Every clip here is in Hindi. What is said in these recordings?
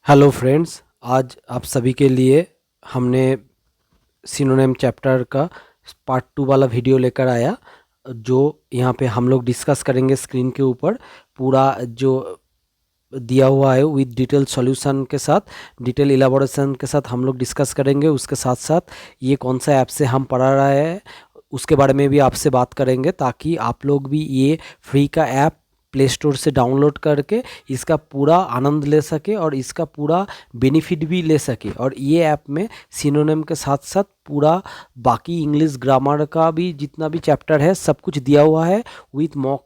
हेलो फ्रेंड्स, आज आप सभी के लिए हमने सिनोनिम चैप्टर का पार्ट 2 वाला वीडियो लेकर आया। जो यहाँ पे हम लोग डिस्कस करेंगे स्क्रीन के ऊपर पूरा जो दिया हुआ है विद डिटेल सॉल्यूशन के साथ, डिटेल इलाबोरेशन के साथ हम लोग डिस्कस करेंगे। उसके साथ साथ ये कौन सा ऐप से हम पढ़ा रहे हैं उसके बारे में भी आपसे बात करेंगे, ताकि आप लोग भी ये फ्री का ऐप प्ले स्टोर से डाउनलोड करके इसका पूरा आनंद ले सके और इसका पूरा बेनिफिट भी ले सके। और ये ऐप में सिनोनिम के साथ साथ पूरा बाकी इंग्लिश ग्रामर का भी जितना भी चैप्टर है सब कुछ दिया हुआ है, with mock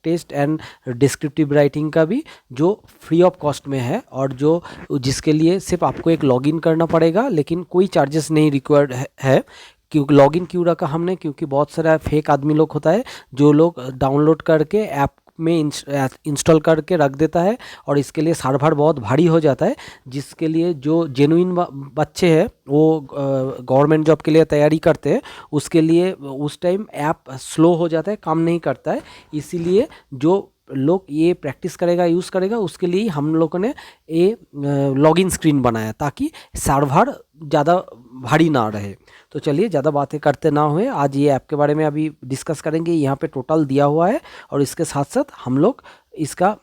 test and descriptive writing का भी, जो फ्री ऑफ कॉस्ट में है और जो जिसके लिए सिर्फ आपको एक लॉगिन करना पड़ेगा, लेकिन कोई चार्जेस नहीं रिक्वायर्ड है। क्योंकि लॉगिन क्यों रखा हमने, क्योंकि बहुत सारा फेक आदमी लोग होता है जो लोग डाउनलोड करके ऐप में इंस्टॉल करके रख देता है और इसके लिए सर्वर बहुत भारी हो जाता है, जिसके लिए जो जेन्युइन बच्चे हैं वो गवर्नमेंट जॉब के लिए तैयारी करते हैं, उसके लिए उस टाइम ऐप स्लो हो जाता है, काम नहीं करता है। इसीलिए जो लोग ये प्रैक्टिस करेगा, यूज़ करेगा, उसके लिए हम लोगों ने ये लॉगिन स्क्रीन बनाया ताकि सर्वर ज़्यादा भारी ना रहे। तो चलिए ज़्यादा बातें करते ना हुए आज ये ऐप के बारे में अभी डिस्कस करेंगे। यहाँ पे टोटल दिया हुआ है और इसके साथ साथ हम लोग इसका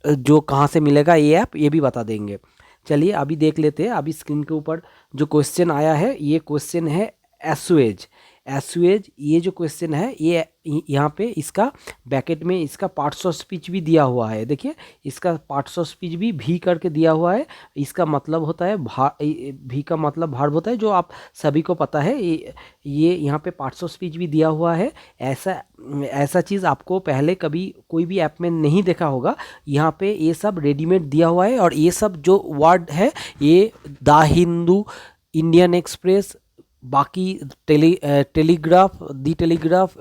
जो कहाँ से मिलेगा ये ऐप ये भी बता देंगे। चलिए अभी देख लेते हैं। अभी स्क्रीन के ऊपर जो क्वेश्चन आया है ये क्वेश्चन है एसुएज। ये जो क्वेश्चन है ये यहाँ पे इसका ब्रैकेट में इसका पार्ट्स ऑफ स्पीच भी दिया हुआ है। देखिए इसका पार्ट्स ऑफ स्पीच भी करके दिया हुआ है। इसका मतलब होता है भी का मतलब भार्ब होता है, जो आप सभी को पता है। ये यहाँ पे पार्ट्स ऑफ स्पीच भी दिया हुआ है। ऐसा चीज़ आपको पहले कभी कोई भी ऐप में नहीं देखा होगा। यहाँ पे ये सब रेडीमेड दिया हुआ है और ये सब जो वर्ड है ये द हिंदू, इंडियन एक्सप्रेस, बाकी टेलीग्राफ, दी टेलीग्राफ,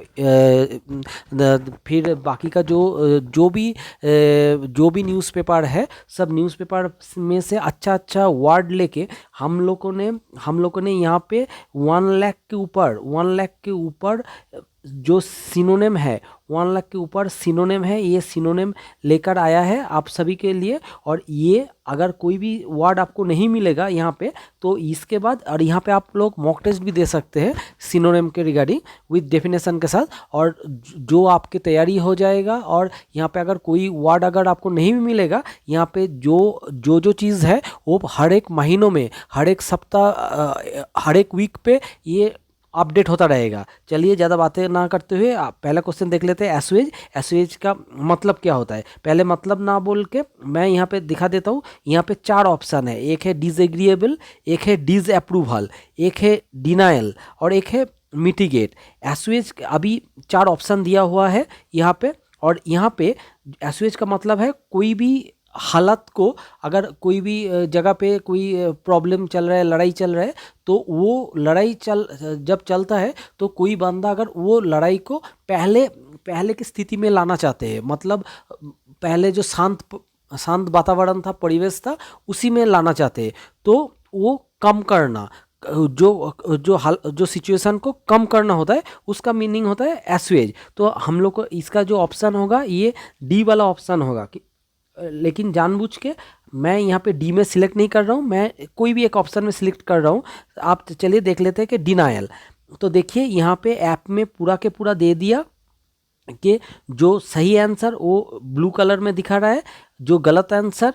फिर बाकी का जो भी न्यूज़पेपर है, सब न्यूज़पेपर में से अच्छा वर्ड लेके हम लोगों ने यहाँ पे 1 लाख के ऊपर जो सिनोनिम है, 1 लाख के ऊपर सिनोनिम है, ये सिनोनिम लेकर आया है आप सभी के लिए। और ये अगर कोई भी वर्ड आपको नहीं मिलेगा यहाँ पे तो इसके बाद, और यहाँ पे आप लोग मॉक टेस्ट भी दे सकते हैं सिनोनिम के रिगार्डिंग विद डेफिनेशन के साथ, और जो आपकी तैयारी हो जाएगा। और यहाँ पे अगर कोई वर्ड अगर आपको नहीं भी मिलेगा, यहाँ पे जो चीज़ है वो हर एक महीनों में, हर एक सप्ताह, हर एक वीक पे ये अपडेट होता रहेगा। चलिए ज़्यादा बातें ना करते हुए आप पहला क्वेश्चन देख लेते हैं। एसुएज का मतलब क्या होता है, पहले मतलब ना बोल के मैं यहाँ पे दिखा देता हूँ। यहाँ पे 4 ऑप्शन है, एक है डिसएग्रीएबल, एक है डिसअप्रूवल, एक है डिनायल और एक है मिटिगेट। एसुएज अभी 4 ऑप्शन दिया हुआ है यहाँ पे। और यहाँ पे एसुएज का मतलब है कोई भी हालत को, अगर कोई भी जगह पे कोई प्रॉब्लम चल रहा है, लड़ाई चल रहा है, तो वो लड़ाई जब चलता है तो कोई बंदा अगर वो लड़ाई को पहले की स्थिति में लाना चाहते हैं, मतलब पहले जो शांत वातावरण था, परिवेश था, उसी में लाना चाहते हैं, तो वो कम करना, जो सिचुएशन को कम करना होता है, उसका मीनिंग होता है एसुएज। तो हम लोग को इसका जो ऑप्शन होगा ये डी वाला ऑप्शन होगा। लेकिन जानबूझ के मैं यहाँ पे डी में सिलेक्ट नहीं कर रहा हूँ, मैं कोई भी एक ऑप्शन में सिलेक्ट कर रहा हूँ। आप चलिए देख लेते हैं कि डिनायल। तो देखिए यहाँ पे ऐप में पूरा के पूरा दे दिया कि जो सही आंसर वो ब्लू कलर में दिखा रहा है, जो गलत आंसर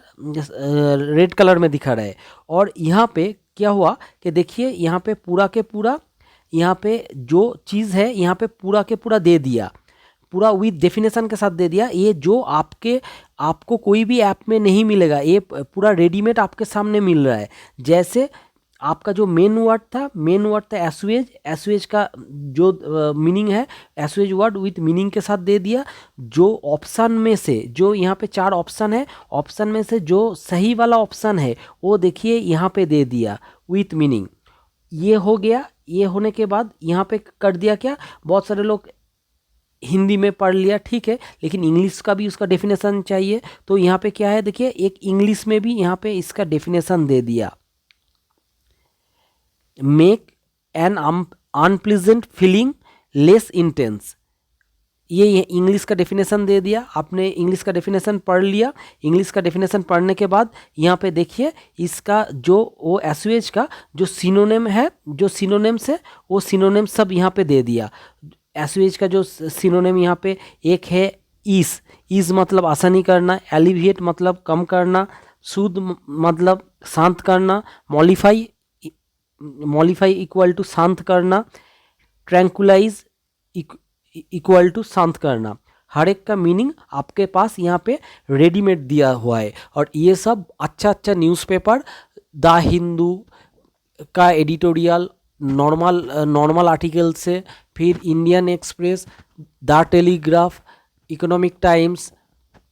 रेड कलर में दिखा रहा है। और यहाँ पे क्या हुआ कि देखिए यहाँ पे पूरा के पूरा, यहाँ पे जो चीज़ है यहाँ पे पूरा के पूरा दे दिया, पूरा विद डेफिनेशन के साथ दे दिया। ये जो आपको कोई भी ऐप में नहीं मिलेगा, ये पूरा रेडीमेड आपके सामने मिल रहा है। जैसे आपका जो मेन वर्ड था एसुएज का जो मीनिंग है, एसुएज वर्ड विथ मीनिंग के साथ दे दिया। जो ऑप्शन में से, जो यहाँ पे 4 ऑप्शन है, ऑप्शन में से जो सही वाला ऑप्शन है वो देखिए यहाँ पे दे दिया विथ मीनिंग। ये हो गया। ये होने के बाद यहाँ पे कर दिया क्या, बहुत सारे लोग हिंदी में पढ़ लिया, ठीक है, लेकिन इंग्लिश का भी उसका डेफिनेशन चाहिए। तो यहाँ पे क्या है, देखिए एक इंग्लिश में भी यहाँ पे इसका डेफिनेशन दे दिया, make an unpleasant feeling less intense. ये इंग्लिश का डेफिनेशन दे दिया, आपने इंग्लिश का डेफिनेशन पढ़ लिया। इंग्लिश का डेफिनेशन पढ़ने के बाद यहाँ पे देखिए इसका जो वो एसयूएच का जो सिनोनिम है, जो सिनोनिम्स है वो सिनोनिम सब यहाँ पे दे दिया। एसयूएच का जो सिनोनिम यहाँ पे एक है इज मतलब आसानी करना, एलिविएट मतलब कम करना, सूद मतलब शांत करना, मॉलिफाई इक्वल टू शांत करना, ट्रैंकुलाइज इक्वल टू शांत करना। हर एक का मीनिंग आपके पास यहाँ पे रेडीमेड दिया हुआ है। और ये सब अच्छा अच्छा न्यूज़पेपर, द हिंदू का एडिटोरियल, नॉर्मल आर्टिकल से, फिर Indian express, the telegraph, economic times,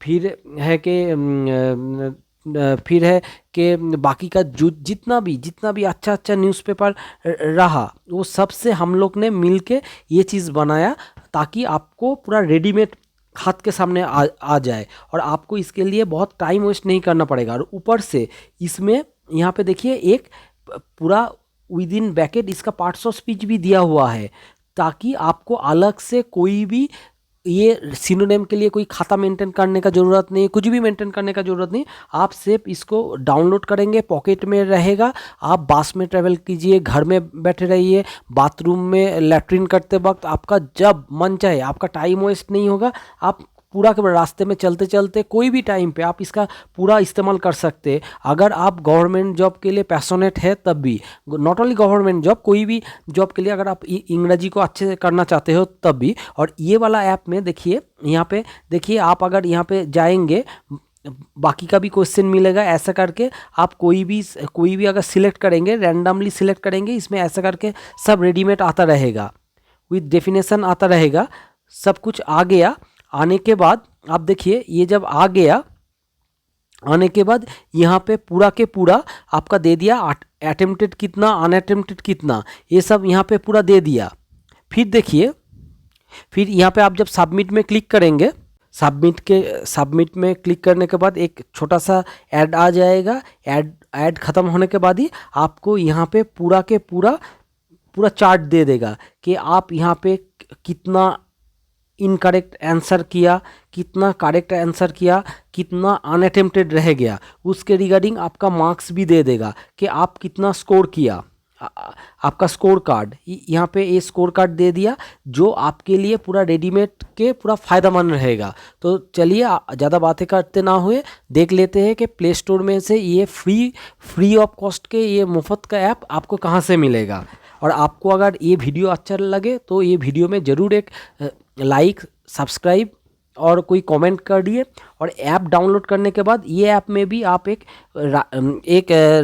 फिर है कि बाकी का जो जितना भी अच्छा अच्छा न्यूज़पेपर रहा वो सब से हम लोग ने मिल के ये चीज़ बनाया ताकि आपको पूरा रेडीमेड हाथ के सामने आ जाए और आपको इसके लिए बहुत टाइम वेस्ट नहीं करना पड़ेगा। और ऊपर से इसमें यहाँ पे देखिए एक पूरा विद इन ब्रैकेट इसका पार्ट्स ऑफ स्पीच भी दिया हुआ है ताकि आपको अलग से कोई भी ये सिनोनिम के लिए कोई खाता मेंटेन करने का ज़रूरत नहीं, कुछ भी मेंटेन करने का ज़रूरत नहीं। आप सिर्फ इसको डाउनलोड करेंगे, पॉकेट में रहेगा, आप बस में ट्रैवल कीजिए, घर में बैठे रहिए, बाथरूम में लैट्रिन करते वक्त, आपका जब मन चाहे, आपका टाइम वेस्ट नहीं होगा। आप पूरा के रास्ते में चलते चलते कोई भी टाइम पे आप इसका पूरा इस्तेमाल कर सकते हैं। अगर आप गवर्नमेंट जॉब के लिए पैशनेट है तब भी, नॉट ओनली गवर्नमेंट जॉब, कोई भी जॉब के लिए अगर आप इंग्रेजी को अच्छे से करना चाहते हो तब भी। और ये वाला ऐप में देखिए, यहाँ पे देखिए, आप अगर यहाँ पे जाएंगे बाकी का भी क्वेश्चन मिलेगा। ऐसा करके आप कोई भी अगर सिलेक्ट करेंगे, रैंडमली सिलेक्ट करेंगे, इसमें ऐसा करके सब रेडीमेड आता रहेगा, विद डेफिनेशन आता रहेगा, सब कुछ आ गया। आने के बाद आप देखिए ये जब आ गया, आने के बाद यहाँ पे पूरा के पूरा आपका दे दिया, अटेम्प्टेड कितना, अनअटेम्प्टेड कितना, ये सब यहाँ पे पूरा दे दिया। फिर देखिए, फिर यहाँ पे आप जब सबमिट में क्लिक करेंगे, सबमिट में क्लिक करने के बाद एक छोटा सा ऐड आ जाएगा। ऐड ख़त्म होने के बाद ही आपको यहाँ पे पूरा के पूरा चार्ट दे देगा कि आप यहाँ पे कितना इनकरेक्ट आंसर किया, कितना करेक्ट आंसर किया, कितना अनअटेम्प्टेड रह गया, उसके रिगार्डिंग आपका मार्क्स भी दे देगा कि आप कितना स्कोर किया। आपका स्कोर कार्ड यहाँ पे ये स्कोर कार्ड दे दिया जो आपके लिए पूरा रेडीमेड के पूरा फ़ायदेमंद रहेगा। तो चलिए ज़्यादा बातें करते ना हुए देख लेते हैं कि प्ले स्टोर में से ये फ्री ऑफ कॉस्ट के ये मुफ्त का ऐप आपको कहाँ से मिलेगा। और आपको अगर ये वीडियो अच्छा लगे तो ये वीडियो में ज़रूर एक लाइक, सब्सक्राइब और कोई कमेंट कर दिए। और ऐप डाउनलोड करने के बाद ये ऐप में भी आप एक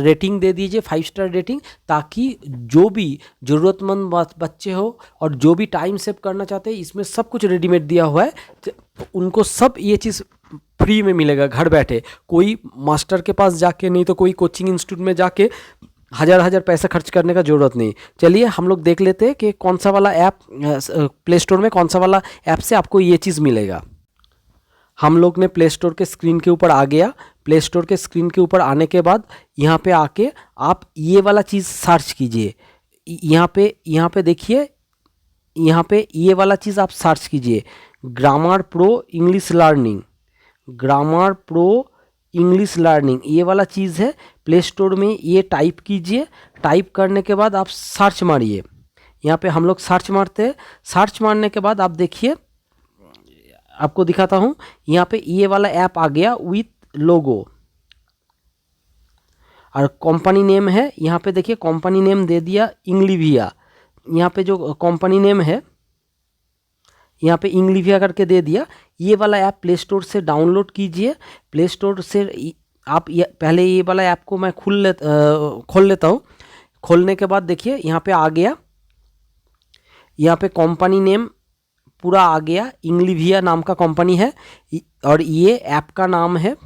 रेटिंग दे दीजिए, 5 स्टार रेटिंग, ताकि जो भी ज़रूरतमंद बच्चे हो और जो भी टाइम सेव करना चाहते हैं, इसमें सब कुछ रेडीमेड दिया हुआ है, उनको सब ये चीज़ फ्री में मिलेगा घर बैठे। कोई मास्टर के पास जाके, नहीं तो कोई कोचिंग इंस्टीट्यूट में जाके हज़ार पैसा खर्च करने का ज़रूरत नहीं। चलिए हम लोग देख लेते हैं कि कौन सा वाला ऐप प्ले स्टोर में, कौन सा वाला ऐप से आपको ये चीज़ मिलेगा। हम लोग ने प्ले स्टोर के स्क्रीन के ऊपर आ गया। प्ले स्टोर के स्क्रीन के ऊपर आने के बाद यहाँ पे आके आप ये वाला चीज़ सर्च कीजिए। यहाँ पे देखिए, यहाँ पे ये वाला चीज़ आप सर्च कीजिए, grammar pro English learning. Grammar pro English learning ये वाला चीज़ है। प्ले स्टोर में ये टाइप कीजिए। टाइप करने के बाद आप सर्च मारिए। यहाँ पे हम लोग सर्च मारते हैं। सर्च मारने के बाद आप देखिए, आपको दिखाता हूँ, यहाँ पे ये वाला ऐप आ गया विथ लोगो और कंपनी नेम है। यहाँ पे देखिए कंपनी नेम दे दिया इंग्लिविया। यहाँ पे जो कंपनी नेम है, यहाँ पे इंग्लिविया करके दे दिया। ये वाला ऐप प्ले स्टोर से डाउनलोड कीजिए। प्ले स्टोर से आप पहले ये वाला ऐप को मैं खोल लेता हूँ। खोलने के बाद देखिए यहाँ पे आ गया, यहाँ पे कंपनी नेम पूरा आ गया, इंग्लिविया नाम का कंपनी है और ये ऐप का नाम है,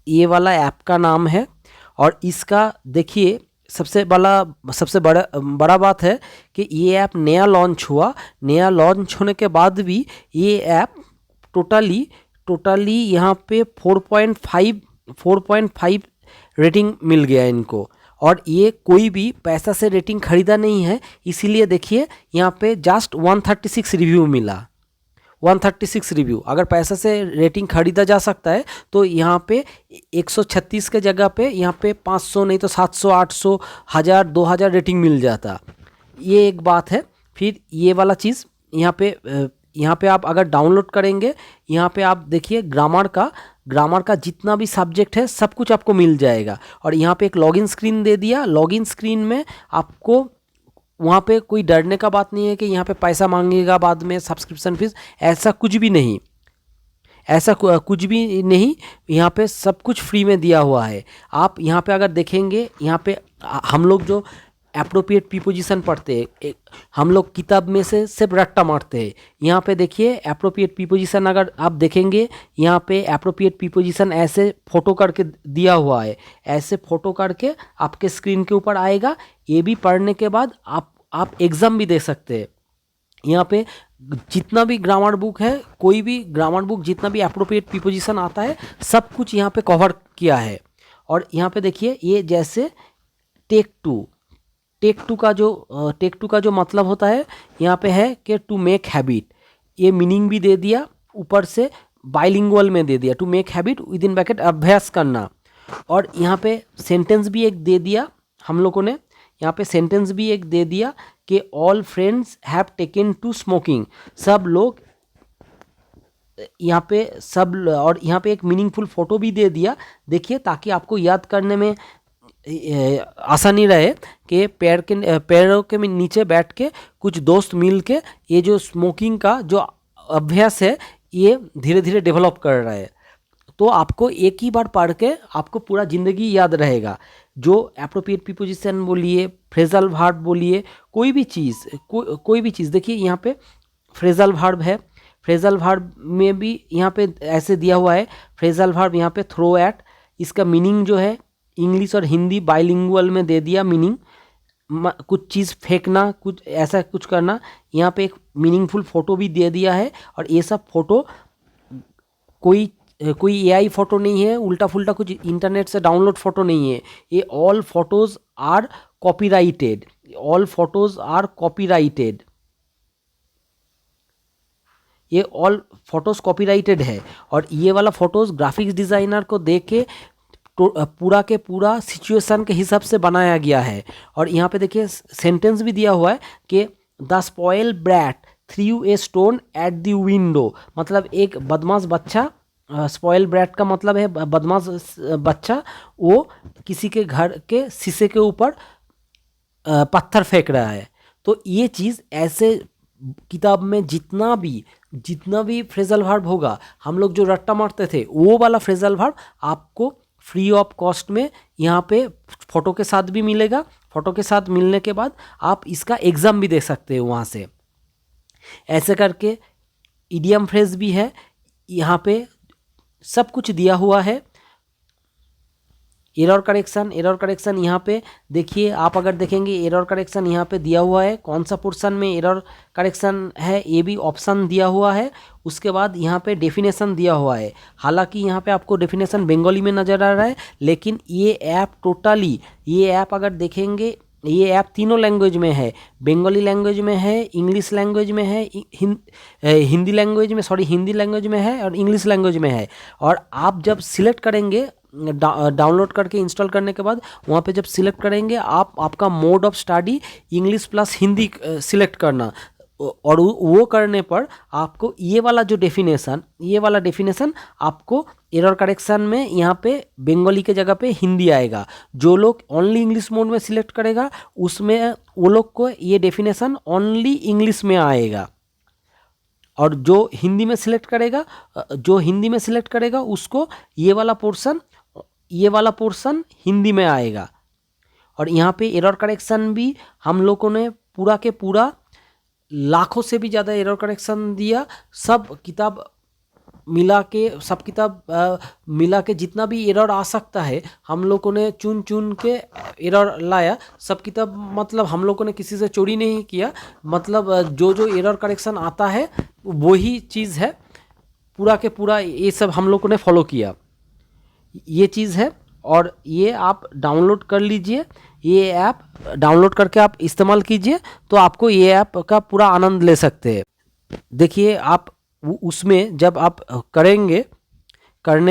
ये वाला ऐप का नाम है। और इसका देखिए सबसे बड़ा बात है कि ये ऐप नया लॉन्च हुआ। नया लॉन्च होने के बाद भी ये ऐप टोटली यहाँ पे 4.5 रेटिंग मिल गया इनको। और ये कोई भी पैसा से रेटिंग खरीदा नहीं है, इसीलिए देखिए यहाँ पे जस्ट 136 रिव्यू मिला। 136 रिव्यू। अगर पैसा से रेटिंग खरीदा जा सकता है तो यहाँ पे 136 के जगह पे यहाँ पे 500 नहीं तो 700 800 1000 2000 रेटिंग मिल जाता। ये एक बात है। फिर ये वाला चीज़ यहाँ पे आप अगर डाउनलोड करेंगे, यहाँ पे आप देखिए ग्रामर का जितना भी सब्जेक्ट है सब कुछ आपको मिल जाएगा। और यहाँ पे एक लॉगिन स्क्रीन दे दिया। लॉगिन स्क्रीन में आपको वहाँ पे कोई डरने का बात नहीं है कि यहाँ पे पैसा मांगेगा बाद में सब्सक्रिप्शन फीस, ऐसा कुछ भी नहीं, कुछ भी नहीं। यहाँ पे सब कुछ फ्री में दिया हुआ है। आप यहाँ पे अगर देखेंगे, यहाँ पे हम लोग जो एप्रोप्रिएट प्रीपोजिशन पढ़ते हैं, हम लोग किताब में से सिर्फ रट्टा मारते हैं। यहाँ पे देखिए एप्रोप्रिएट प्रीपोजिशन अगर आप देखेंगे, यहाँ पे एप्रोप्रिएट प्रीपोजिशन ऐसे फोटो करके दिया हुआ है, ऐसे फोटो करके आपके स्क्रीन के ऊपर आएगा। ये भी पढ़ने के बाद आप एग्ज़ाम भी दे सकते हैं। यहाँ पे जितना भी ग्रामर बुक है, कोई भी ग्रामर बुक जितना भी एप्रोप्रिएट प्रीपोजिशन आता है सब कुछ यहाँ पे कवर किया है। और यहाँ पे देखिए ये जैसे टेक टू का जो मतलब होता है यहाँ पे है कि टू मेक हैबिट, ये मीनिंग भी दे दिया, ऊपर से बाइलिंगुअल में दे दिया, to make habit with in bracket अभ्यास करना। और यहाँ पे सेंटेंस भी एक दे दिया हम लोगों ने, यहाँ पे सेंटेंस भी एक दे दिया कि all friends have taken to smoking, सब लोग यहाँ पे और यहाँ पे एक मीनिंगफुल फोटो भी दे दिया। देखिए ताकि आपको याद करने में आसानी रहे कि पैरों के नीचे बैठ के कुछ दोस्त मिल के ये जो स्मोकिंग का जो अभ्यास है ये धीरे धीरे डेवलप कर रहा है। तो आपको एक ही बार पढ़ के आपको पूरा ज़िंदगी याद रहेगा। जो एप्रोप्रिएट प्रीपोजिशन बोलिए, फ्रेजल वर्ब बोलिए, कोई भी चीज़ देखिए यहाँ पे फ्रेजल वर्ब है। फ्रेजल वर्ब में भी यहाँ पे ऐसे दिया हुआ है। फ्रेजल वर्ब यहाँ पे थ्रो एट, इसका मीनिंग जो है इंग्लिश और हिंदी बाइलिंगुअल में दे दिया मीनिंग। कुछ चीज़ फेंकना, कुछ ऐसा कुछ करना। यहाँ पे एक मीनिंगफुल फ़ोटो भी दे दिया है। और ये सब फ़ोटो कोई एआई फ़ोटो नहीं है, उल्टा फुल्टा कुछ इंटरनेट से डाउनलोड फ़ोटो नहीं है। ये ऑल फोटोज़ आर कॉपीराइटेड, ये ऑल फोटोज़ कॉपीराइटेड है। और ये वाला फ़ोटोज़ ग्राफिक्स डिज़ाइनर को दे के पूरा के पूरा सिचुएशन के हिसाब से बनाया गया है। और यहाँ पे देखिए सेंटेंस भी दिया हुआ है कि the spoil brat through a stone at the window, मतलब एक बदमाश बच्चा, स्पॉइल ब्रैट का मतलब है बदमाश बच्चा, वो किसी के घर के शीशे के ऊपर पत्थर फेंक रहा है। तो ये चीज़ ऐसे किताब में जितना भी फ्रेजल वर्ब होगा, हम लोग जो रट्टा मारते थे वो वाला फ्रेजल वर्ब आपको फ्री ऑफ कॉस्ट में यहाँ पे फ़ोटो के साथ भी मिलेगा। फ़ोटो के साथ मिलने के बाद आप इसका एग्ज़ाम भी दे सकते हो वहाँ से। ऐसे करके इडियम फ्रेज भी है, यहाँ पे सब कुछ दिया हुआ है। एरर करेक्शन यहाँ पे देखिए, आप अगर देखेंगे एरर करेक्शन यहाँ पे दिया हुआ है। कौन सा पोर्शन में एरर करेक्शन है ये भी ऑप्शन दिया हुआ है। उसके बाद यहाँ पे डेफिनेशन दिया हुआ है। हालांकि यहाँ पे आपको डेफिनेशन बंगाली में नज़र आ रहा है, लेकिन ये ऐप अगर देखेंगे, ये ऐप तीनों लैंग्वेज में है। बंगाली लैंग्वेज में है, इंग्लिश लैंग्वेज में है, हिंदी लैंग्वेज में है और इंग्लिश लैंग्वेज में है। और आप जब सिलेक्ट करेंगे डाउनलोड करके इंस्टॉल करने के बाद, वहाँ पे जब सिलेक्ट करेंगे आपका mode of study English plus Hindi select करना। और वो करने पर आपको ये वाला डेफिनेशन आपको एरर करेक्शन में यहाँ पे बंगाली के जगह पे हिंदी आएगा। जो लोग ओनली इंग्लिश मोड में सिलेक्ट करेगा उसमें वो लोग को ये डेफिनेशन ओनली इंग्लिश में आएगा। और जो हिंदी में सिलेक्ट करेगा उसको ये वाला पोर्शन हिंदी में आएगा। और यहाँ पे एरर करेक्शन भी हम लोगों ने पूरा के पूरा लाखों से भी ज़्यादा एरर करेक्शन दिया। सब किताब मिला के जितना भी एरर आ सकता है हम लोगों ने चुन के एरर लाया। सब किताब मतलब हम लोगों ने किसी से चोरी नहीं किया, मतलब जो एरर करेक्शन आता है वही चीज़ है। पूरा के पूरा ये सब हम लोगों ने फॉलो किया, ये चीज़ है। और ये आप डाउनलोड कर लीजिए, ये ऐप डाउनलोड करके आप इस्तेमाल कीजिए, तो आपको ये ऐप का पूरा आनंद ले सकते हैं। देखिए आप उसमें जब आप करेंगे, करने